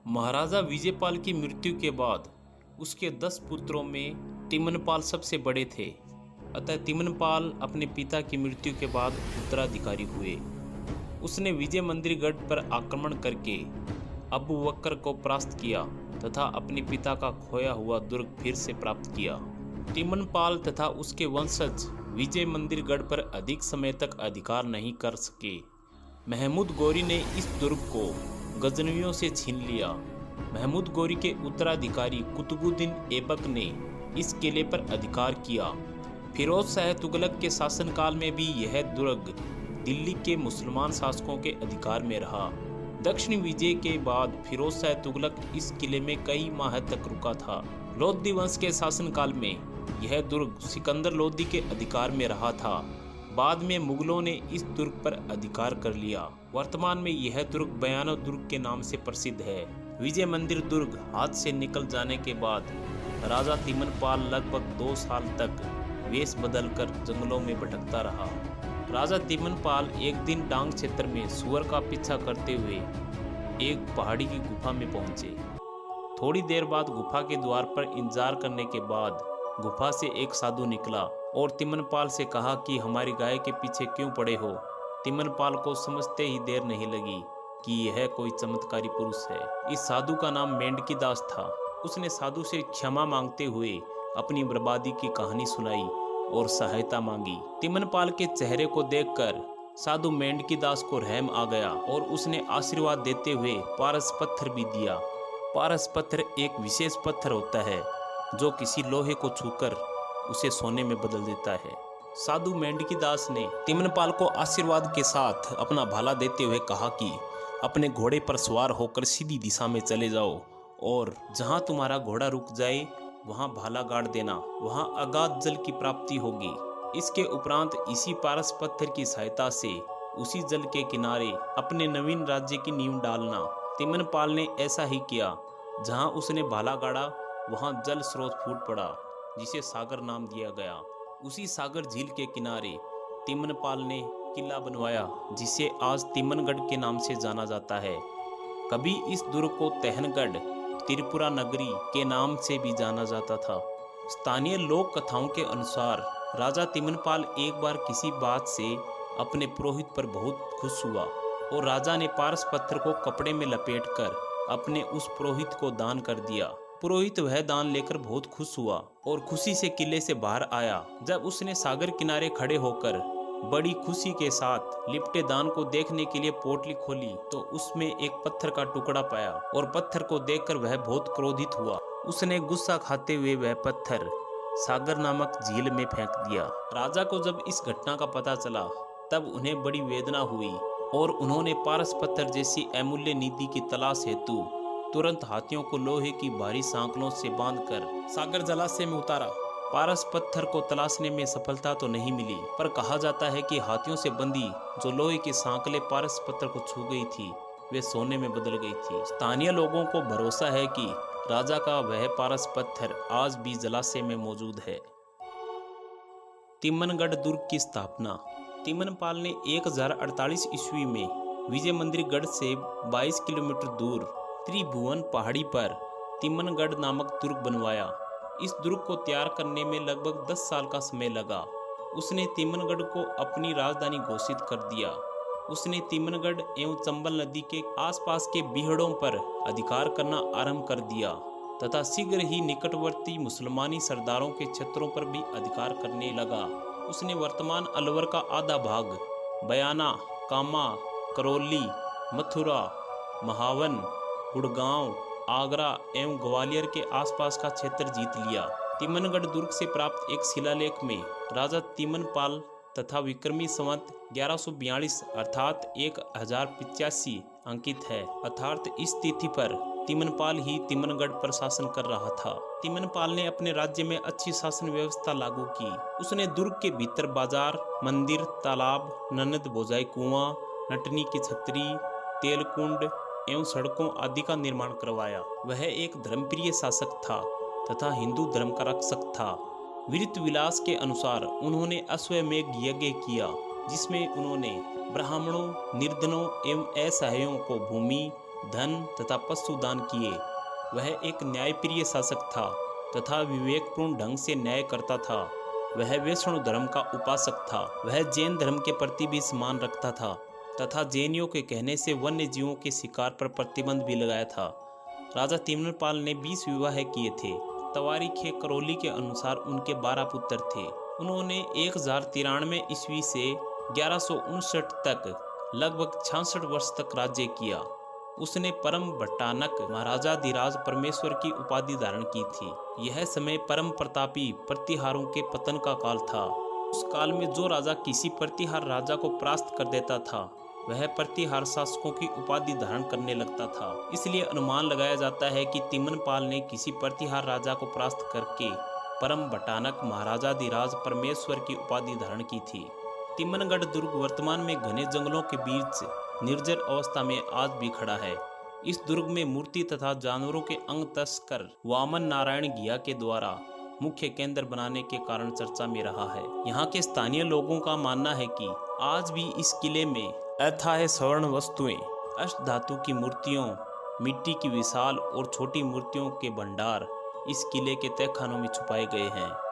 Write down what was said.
महाराजा विजयपाल की मृत्यु के बाद उसके 10 पुत्रों में तिमनपाल सबसे बड़े थे। अतः तिमनपाल अपने पिता की मृत्यु के बाद उत्तराधिकारी हुए। उसने विजय मंदिरगढ़ पर आक्रमण करके अबू बकर को परास्त किया तथा अपने पिता का खोया हुआ दुर्ग फिर से प्राप्त किया। तिमनपाल तथा उसके वंशज विजय मंदिरगढ़ पर अधिक समय तक अधिकार नहीं कर सके। महमूद गौरी ने इस दुर्ग को गजनवियों से छीन लिया। महमूद गौरी के उत्तराधिकारी कुतुबुद्दीन ऐबक ने इस किले पर अधिकार किया। फिरोज शाह तुगलक के शासनकाल में भी यह दुर्ग दिल्ली के मुसलमान शासकों के अधिकार में रहा। दक्षिण विजय के बाद फिरोज शाह तुगलक इस किले में कई माह तक रुका था। लोधी वंश के शासनकाल में यह दुर्ग सिकंदर लोधी के अधिकार में रहा था। बाद में मुगलों ने इस दुर्ग पर अधिकार कर लिया। वर्तमान में यह दुर्ग बयाना दुर्ग के नाम से प्रसिद्ध है। विजय मंदिर दुर्ग हाथ से निकल जाने के बाद राजा तिमनपाल लगभग 2 साल तक वेश बदलकर जंगलों में भटकता रहा। राजा तिमनपाल एक दिन डांग क्षेत्र में सुअर का पीछा करते हुए एक पहाड़ी की गुफा में पहुंचे। थोड़ी देर बाद गुफा के द्वार पर इंतजार करने के बाद गुफा से एक साधु निकला और तिमनपाल से कहा कि हमारी गाय के पीछे क्यों पड़े हो। तिमनपाल को समझते ही देर नहीं लगी कि यह कोई चमत्कारी पुरुष है। इस साधु का नाम मेंढकी दास था। उसने साधु से क्षमा मांगते हुए अपनी बर्बादी की कहानी सुनाई और सहायता मांगी। तिमनपाल के चेहरे को देखकर साधु मेंढकी दास को रहम आ गया और उसने आशीर्वाद देते हुए पारस पत्थर भी दिया। पारस पत्थर एक विशेष पत्थर होता है जो किसी लोहे को छूकर उसे सोने में बदल देता है। साधु मेंढकी दास ने तिमनपाल को आशीर्वाद के साथ अपना भाला देते हुए कहा कि अपने घोड़े पर सवार होकर सीधी दिशा में चले जाओ और जहां तुम्हारा घोड़ा रुक जाए वहां भाला गाड़ देना, वहां अगाध जल की प्राप्ति होगी। इसके उपरांत इसी पारस पत्थर की सहायता से उसी जल के किनारे अपने नवीन राज्य की नींव डालना। तिमनपाल ने ऐसा ही किया। जहां उसने भाला गाड़ा वहां जल स्रोत फूट पड़ा जिसे सागर नाम दिया गया। उसी सागर झील के किनारे तिमनपाल ने किला बनवाया जिसे आज तिमनगढ़ के नाम से जाना जाता है। कभी इस दुर्ग को तहनगढ़ त्रिपुरा नगरी के नाम से भी जाना जाता था। स्थानीय लोक कथाओं के अनुसार राजा तिमनपाल एक बार किसी बात से अपने पुरोहित पर बहुत खुश हुआ और राजा ने पारस पत्थर को कपड़े में लपेटकर अपने उस पुरोहित को दान कर दिया। पुरोहित वह दान लेकर बहुत खुश हुआ और खुशी से किले से बाहर आया। जब उसने सागर किनारे खड़े होकर बड़ी खुशी के साथ लिपटे दान को देखने के लिए पोटली खोली तो उसमें एक पत्थर का टुकड़ा पाया और पत्थर को देखकर वह बहुत क्रोधित हुआ। उसने गुस्सा खाते हुए वह पत्थर सागर नामक झील में फेंक दिया। राजा को जब इस घटना का पता चला तब उन्हें बड़ी वेदना हुई और उन्होंने पारस पत्थर जैसी अमूल्य निधि की तलाश हेतु तुरंत हाथियों को लोहे की भारी सांकलों से बांधकर सागर जलाशय में उतारा। पारस पत्थर को तलाशने में सफलता तो नहीं मिली, पर कहा जाता है कि हाथियों से बंधी जो लोहे की सांकलें पारस पत्थर को छू गई थी वे सोने में बदल गई थी। स्थानीय लोगों को भरोसा है कि राजा का वह पारस पत्थर आज भी जलाशय में मौजूद है। तिमनगढ़ दुर्ग की स्थापना। तिमनपाल ने 1048 ईस्वी में विजय मंदिरगढ़ से 22 किलोमीटर दूर त्रिभुवन पहाड़ी पर तिमनगढ़ नामक दुर्ग बनवाया। इस दुर्ग को तैयार करने में लगभग 10 साल का समय लगा। उसने तिमनगढ़ को अपनी राजधानी घोषित कर दिया। उसने तिमनगढ़ एवं चंबल नदी के आसपास के बीहड़ों पर अधिकार करना आरंभ कर दिया तथा शीघ्र ही निकटवर्ती मुसलमानी सरदारों के क्षेत्रों पर भी अधिकार करने लगा। उसने वर्तमान अलवर का आधा भाग, बयाना, कामा, करौली, मथुरा, महावन, गुड़गांव, आगरा एवं ग्वालियर के आसपास का क्षेत्र जीत लिया। तिमनगढ़ दुर्ग से प्राप्त एक शिलालेख में राजा तिमनपाल तथा विक्रमी संवत 1142 अर्थात 1085 अंकित है। अर्थात इस तिथि पर तिमनपाल ही तिमनगढ़ पर शासन कर रहा था। तिमनपाल ने अपने राज्य में अच्छी शासन व्यवस्था लागू की। उसने दुर्ग के भीतर बाजार, मंदिर, तालाब, ननद भोजाई कुआं, नटनी की छतरी, तेलकुंड एवं सड़कों आदि का निर्माण करवाया। वह एक धर्मप्रिय शासक था तथा हिंदू धर्म का रक्षक था। वीरविलास के अनुसार उन्होंने अश्वमेध यज्ञ किया जिसमें उन्होंने ब्राह्मणों, निर्धनों एवं असहायों को भूमि, धन तथा पशु दान किए। वह एक न्यायप्रिय शासक था तथा विवेकपूर्ण ढंग से न्याय करता था। वह वैष्णव धर्म का उपासक था। वह जैन धर्म के प्रति भी सम्मान रखता था तथा जैनियों के कहने से वन्य जीवों के शिकार पर प्रतिबंध भी लगाया था। राजा तिम्नपाल ने 20 विवाह किए थे। तवारीख करौली के अनुसार उनके 12 पुत्र थे। उन्होंने 1093 ईस्वी से 1159 तक लगभग 66 वर्ष तक राज्य किया। उसने परम भट्टानक महाराजाधिराज परमेश्वर की उपाधि धारण की थी। यह समय परम प्रतापी प्रतिहारों के पतन का काल था। उस काल में जो राजा किसी प्रतिहार राजा को परास्त कर देता था, वह प्रतिहार शासकों की उपाधि धारण करने लगता था। इसलिए अनुमान लगाया जाता है कि तिम्नपाल ने किसी प्रतिहार राजा को परास्त करके परम भट्टानक महाराजाधिराज परमेश्वर की उपाधि धारण की थी। तिम्मनगढ़ दुर्ग वर्तमान में घने जंगलों के बीच निर्जर अवस्था में आज भी खड़ा है। इस दुर्ग में मूर्ति तथा जानवरों के अंग तस्कर वामन नारायण घिया के द्वारा मुख्य केंद्र बनाने के कारण चर्चा में रहा है। यहाँ के स्थानीय लोगों का मानना है कि आज भी इस किले में अथाह स्वर्ण वस्तुएं, अष्ट धातु की मूर्तियों, मिट्टी की विशाल और छोटी मूर्तियों के भंडार इस किले के तहखानों में छुपाए गए हैं।